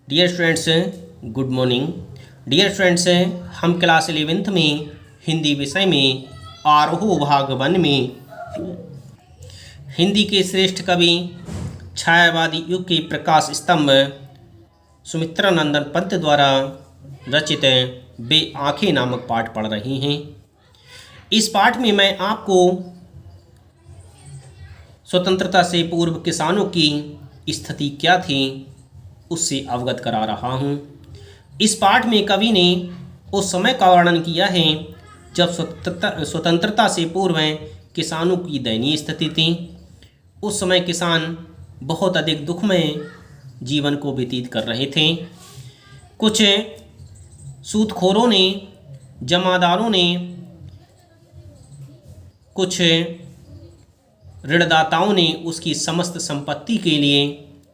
Dear students, good morning. Dear students, हम class 11th में हिंदी विषय में आरोह भाग 1 में हिंदी के श्रेष्ठ कवि छायावादी युग के प्रकाश स्तंभ सुमित्रा नंदन पंत द्वारा रचित बे आँखें नामक पाठ पढ़ रहे हैं। इस पाठ में मैं आपको स्वतंत्रता से पूर्व किसानों की स्थिति क्या थी उससे अवगत करा रहा हूँ। इस पाठ में कवि ने उस समय का वर्णन किया है जब स्वतंत्रता से पूर्व किसानों की दयनीय स्थिति थी। उस समय किसान बहुत अधिक दुखमय जीवन को व्यतीत कर रहे थे। कुछ सूदखोरों ने, जमादारों ने, कुछ ऋणदाताओं ने उसकी समस्त संपत्ति के लिए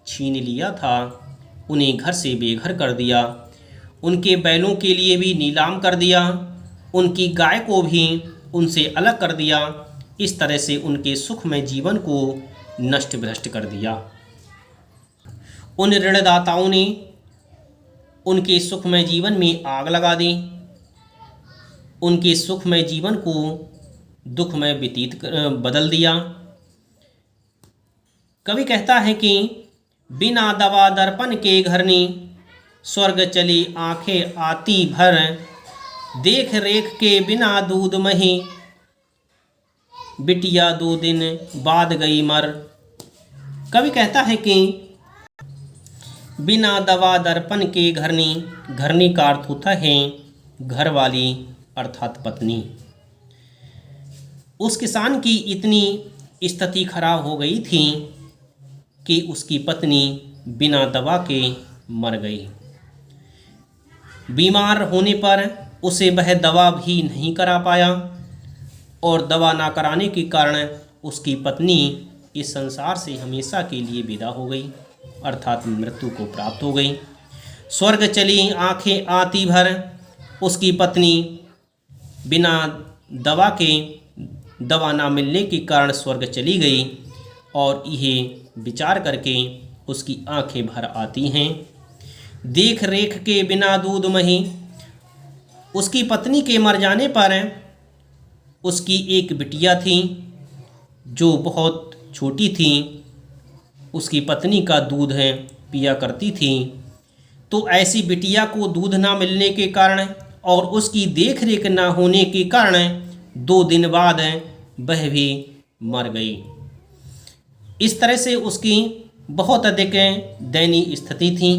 छीन लिया था। उन्हें घर से बेघर कर दिया, उनके बैलों के लिए भी नीलाम कर दिया, उनकी गाय को भी उनसे अलग कर दिया। इस तरह से उनके सुखमय जीवन को नष्ट भ्रष्ट कर दिया। उन ऋणदाताओं ने उनके सुखमय जीवन में आग लगा दी, उनके सुखमय जीवन को दुखमय व्यतीत बदल दिया। कवि कहता है कि बिना दवा दर्पण के घरनी, स्वर्ग चली आंखें आती भर, देख रेख के बिना दूध मही, बिटिया 2 दिन बाद गई मर। कवि कहता है कि बिना दवा दर्पण के घरनी, घरनी का अर्थ होता है घर वाली अर्थात पत्नी। उस किसान की इतनी स्थिति खराब हो गई थी कि उसकी पत्नी बिना दवा के मर गई। बीमार होने पर उसे वह दवा भी नहीं करा पाया और दवा ना कराने के कारण उसकी पत्नी इस संसार से हमेशा के लिए विदा हो गई अर्थात मृत्यु को प्राप्त हो गई। स्वर्ग चली आंखें आती भर, उसकी पत्नी बिना दवा ना मिलने के कारण स्वर्ग चली गई और यह विचार करके उसकी आंखें भर आती हैं। देख रेख के बिना दूध मही, उसकी पत्नी के मर जाने पर उसकी एक बिटिया थी जो बहुत छोटी थी, उसकी पत्नी का दूध पिया करती थी। तो ऐसी बिटिया को दूध ना मिलने के कारण और उसकी देख रेख ना होने के कारण 2 दिन बाद वह भी मर गई। इस तरह से उसकी बहुत अधिक दयनीय स्थिति थी।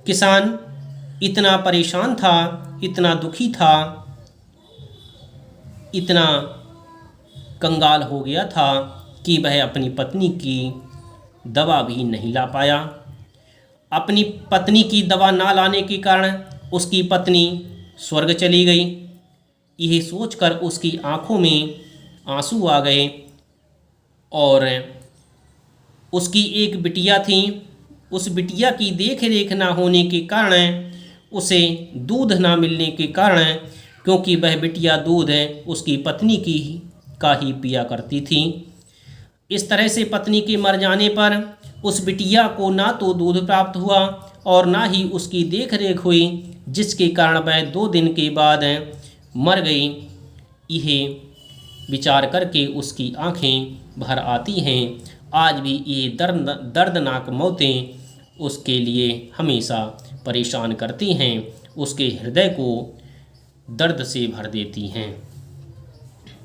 किसान इतना परेशान था, इतना दुखी था, इतना कंगाल हो गया था कि वह अपनी पत्नी की दवा भी नहीं ला पाया। अपनी पत्नी की दवा ना लाने के कारण उसकी पत्नी स्वर्ग चली गई। यह सोचकर उसकी आंखों में आंसू आ गए और उसकी एक बिटिया थी, उस बिटिया की देख रेख ना होने के कारण, उसे दूध ना मिलने के कारण, क्योंकि वह बिटिया दूध उसकी पत्नी का ही पिया करती थी। इस तरह से पत्नी के मर जाने पर उस बिटिया को ना तो दूध प्राप्त हुआ और ना ही उसकी देख रेख हुई, जिसके कारण वह 2 दिन के बाद मर गई। यह विचार करके उसकी आंखें भर आती हैं। आज भी ये दर्दनाक मौतें उसके लिए हमेशा परेशान करती हैं, उसके हृदय को दर्द से भर देती हैं।